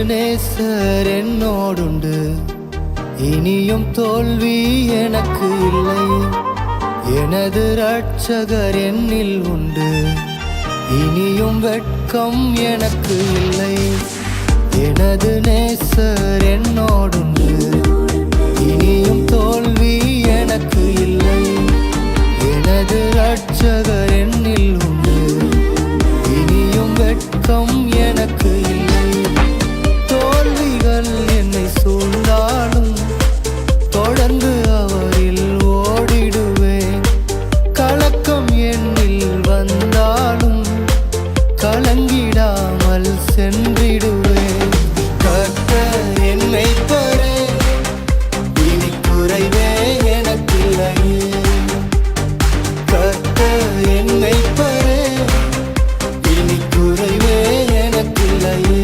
நேசர் என்னோடுண்டு, இனியும் தோல்வி எனக்கு இல்லை. எனது இரட்சகர் என்னில் உண்டு, இனியும் வெட்கம் எனக்கு இல்லை. எனது நேசர் என்னோடுண்டு, இனியும் தோல்வி எனக்கு இல்லை. எனது இரட்சகர் என்னில் உண்டு, இனியும் வெட்கம் எனக்கு இல்லை. தோல்விகள் என்னை சூழ்ந்தாலும் தொடர்ந்து அவரில் ஓடிடுவேன். கலக்கம் என்னில் வந்தாலும் கலங்கிடாமல் சென்றிடுவேன். கர்த்தர் என் மேய்ப்பரே, இனி குறைவே எனக்கில்லையே. கர்த்தர் என் மேய்ப்பரே, இனி குறைவே எனக்கில்லையே.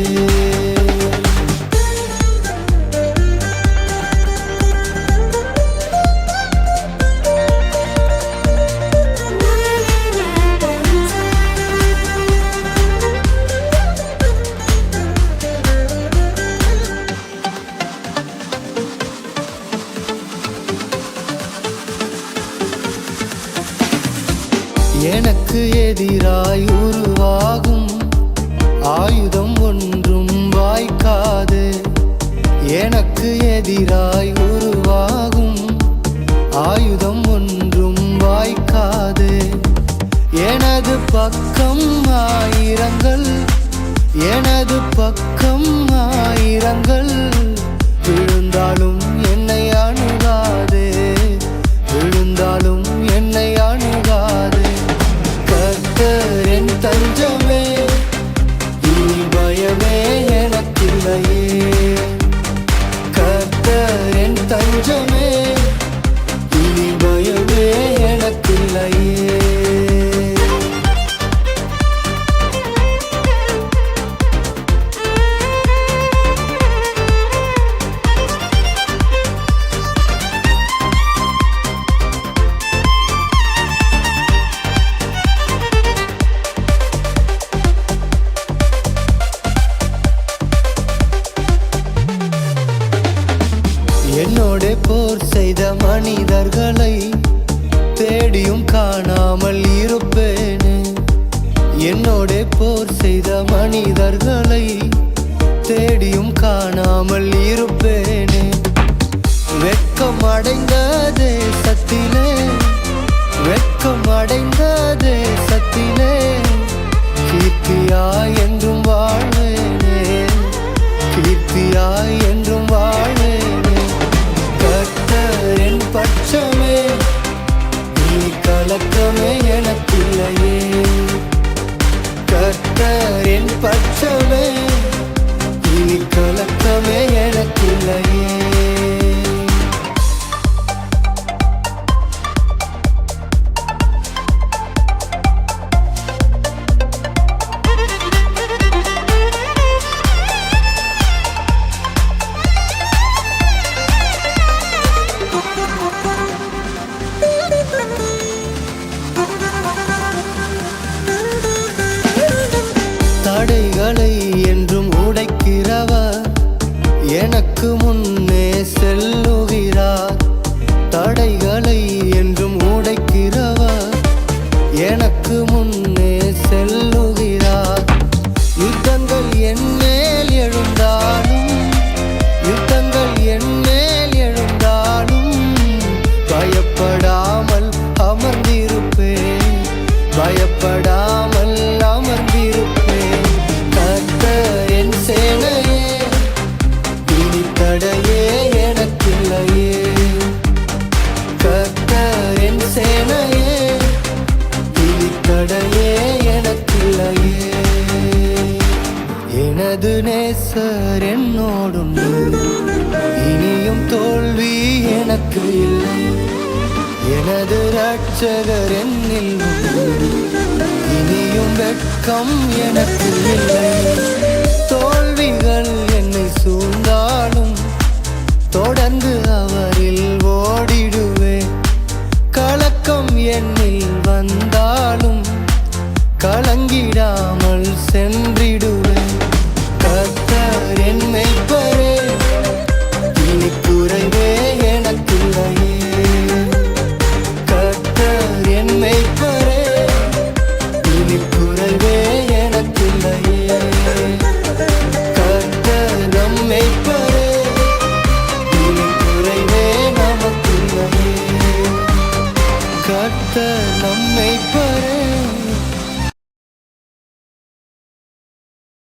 எனக்கு எதிராய் உருவாகும் ஆயுதம் ஒன்றும் வாய்க்காது. எனக்கு எதிராய் உருவாகும் ஆயுதம் ஒன்றும் வாய்க்காது. எனது பக்கம் ஆயிரங்கள், எனது பக்கம் ஆயிரங்கள் விழுந்தாலும் என்னை அணுகாது, விழுந்தாலும் என்னை அணுகாது. கர்த்தர் என் தஞ்சமே, இனி பயமே எனக்கில்லையே. கர்த்தர் என் தஞ்சமே, இனி பயமே எனக்கில்லையே. என்னோட போர் செய்த மனிதர்களை தேடியும் காணாமல் இருப்பேனே. என்னோட போர் செய்த மனிதர்களை தேடியும் காணாமல் இருப்பேனே. வெட்கம் அடைந்த தேசத்திலே, வெட்கம் அடைந்த தேசத்திலே கீர்த்தியாய் என்றும் வாழ்வேனே, கீர்த்தியாய் என்றும் வாழ்வேனே. கர்த்தர் என் பட்சமே, இனி கலக்கமே எனக்கில்லையே. கர்த்தர் என் பட்சமே, இனி கலக்கமே எனக்கில்லையே. தடைகளை என்றும் உடைக்கிறவர் எனக்கு முன்னே செல்லுகிறார். தடைகளை என்றும் உடைக்கிறவர் எனக்கு முன்னே செல்லுகிறார். யுத்தங்கள் என் மேல் எழுந்தாலும், யுத்தங்கள் என் மேல் எழுந்தாலும் பயப்படாமல் அமர்ந்திருப்பேன், பயப்படாமல் அமர்ந்திருப்பேன். கர்த்தர் என் சேனையே, இனி தடையே எனக்கில்லையே. கர்த்தர் என் சேனையே, இனி தடையே எனக்கில்லையே. எனது நேசர் என்னோடுண்டு, இனியும் தோல்வி எனக்கு இல்லை. எனது இரட்சகர் என்னில் உண்டு, இனியும் வெட்கம் எனக்கு இல்லை. தோல்விகள் என்னை சூழ்ந்தாலும் தொடர்ந்து அவரில் ஓடிடுவேன். கலக்கம் என்னில் வந்தாலும் கலங்கிடாமல் சென்று